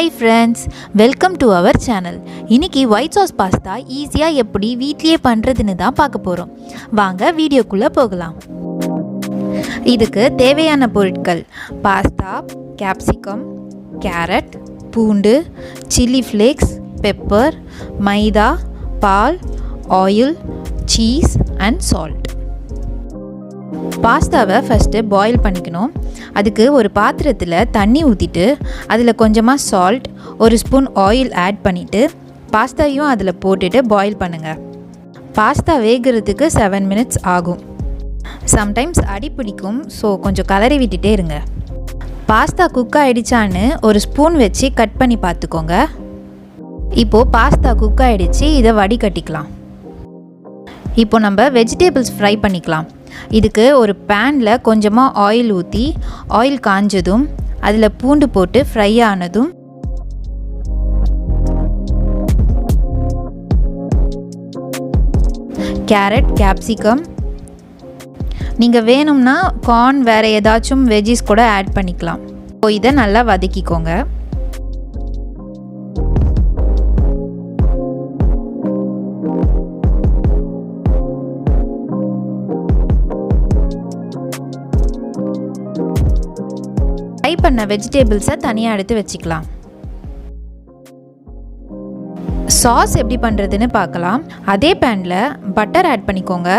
Hi friends, welcome to our channel. இன்னைக்கு white sauce pasta ஈஸியா எப்படி வீட்லயே பண்றதுன்னு தான் பார்க்க போறோம். வாங்க வீடியோக்குள்ள போகலாம். இதுக்கு தேவையான பொருட்கள்: பாஸ்தா, கேப்சிகம், கேரட், பூண்டு, சில்லி ஃப்ளேக்ஸ், பெப்பர், மைதா, பால், ஆயில், சீஸ் அண்ட் சால்ட். பாஸ்தாவை ஃபஸ்ட்டு பாயில் பண்ணிக்கணும். அதுக்கு ஒரு பாத்திரத்தில் தண்ணி ஊற்றிட்டு அதில் கொஞ்சமாக சால்ட், ஒரு ஸ்பூன் ஆயில் ஆட் பண்ணிவிட்டு பாஸ்தாவையும் அதில் போட்டுட்டு பாயில் பண்ணுங்கள். பாஸ்தா வேகிறதுக்கு 7 minutes ஆகும். சம்டைம்ஸ் அடி பிடிக்கும், ஸோ கொஞ்சம் கலரி விட்டுட்டே இருங்க. பாஸ்தா குக் ஆகிடுச்சான்னு ஒரு ஸ்பூன் வச்சு கட் பண்ணி பார்த்துக்கோங்க. இப்போது பாஸ்தா குக் ஆகிடுச்சு, இதை வடிகட்டிக்கலாம். இப்போ நம்ம வெஜிடபிள்ஸ் ஃப்ரை பண்ணிக்கலாம். இதுக்கு ஒரு பேனில் கொஞ்சமாக ஆயில் ஊற்றி ஆயில் காஞ்சதும் அதில் பூண்டு போட்டு ஃப்ரை ஆனதும் கேரட், கேப்சிகம், நீங்கள் வேணும்னா கார்ன் வேறு ஏதாச்சும் வெஜ்ஜீஸ் கூட ஆட் பண்ணிக்கலாம். இப்போ இதை நல்லா வதக்கிக்கோங்க. ஃப்ரை பண்ண வெஜிடபிள்ஸை தனியாக எடுத்து வச்சுக்கலாம். சாஸ் எப்படி பண்ணுறதுன்னு பார்க்கலாம். அதே பேனில் பட்டர் ஆட் பண்ணிக்கோங்க.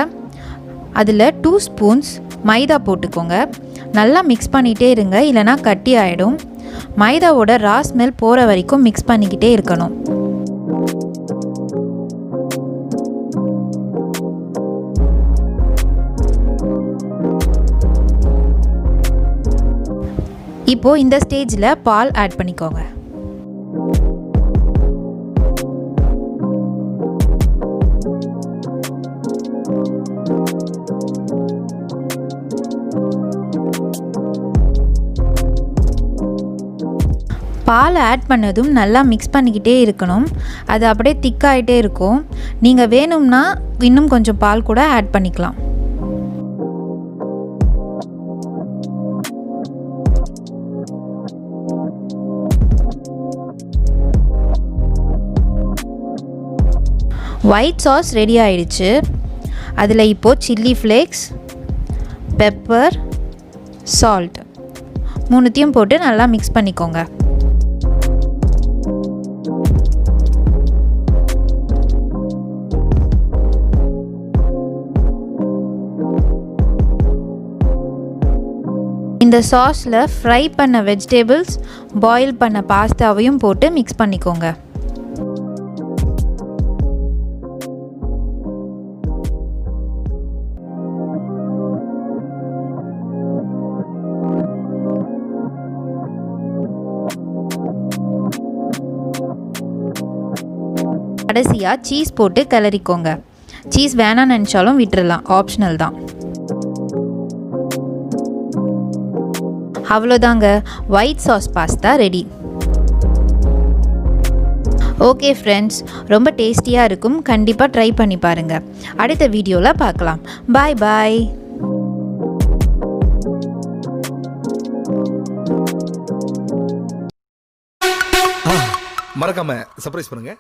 அதில் 2 ஸ்பூன்ஸ் மைதா போட்டுக்கோங்க. நல்லா மிக்ஸ் பண்ணிகிட்டே இருங்க, இல்லைனா கட்டி ஆகிடும். மைதாவோட ரா ஸ்மெல் போகிற வரைக்கும் மிக்ஸ் பண்ணிக்கிட்டே இருக்கணும். இப்போது இந்த ஸ்டேஜில் பால் ஆட் பண்ணிக்கோங்க. பால் ஆட் பண்ணதும் நல்லா மிக்ஸ் பண்ணிக்கிட்டே இருக்கணும். அது அப்படியே திக்காகிட்டே இருக்கும். நீங்கள் வேணும்னா இன்னும் கொஞ்சம் பால் கூட ஆட் பண்ணிக்கலாம். ஒயிட் சாஸ் ரெடி ஆயிடுச்சு. அதில் இப்போது சில்லி ஃப்ளேக்ஸ், பெப்பர், சால்ட் மூணுத்தையும் போட்டு நல்லா மிக்ஸ் பண்ணிக்கோங்க. இந்த சாஸில் ஃப்ரை பண்ண வெஜிடபிள்ஸ், பாயில் பண்ண பாஸ்தாவையும் போட்டு மிக்ஸ் பண்ணிக்கோங்க. கடைசியாக சீஸ் போட்டு கிளறிக்கோங்க. சீஸ் வேணான்னு நினச்சாலும் விட்டுறலாம், ஆப்ஷனல் தான். அவ்வளோதாங்க, white sauce pasta ready. Okay friends, ரொம்ப டேஸ்டியாக இருக்கும். கண்டிப்பாக ட்ரை பண்ணி பாருங்கள். அடுத்த வீடியோவில் பார்க்கலாம். பாய் பாய். மறக்காம சர்ப்ரைஸ் பண்ணுங்க.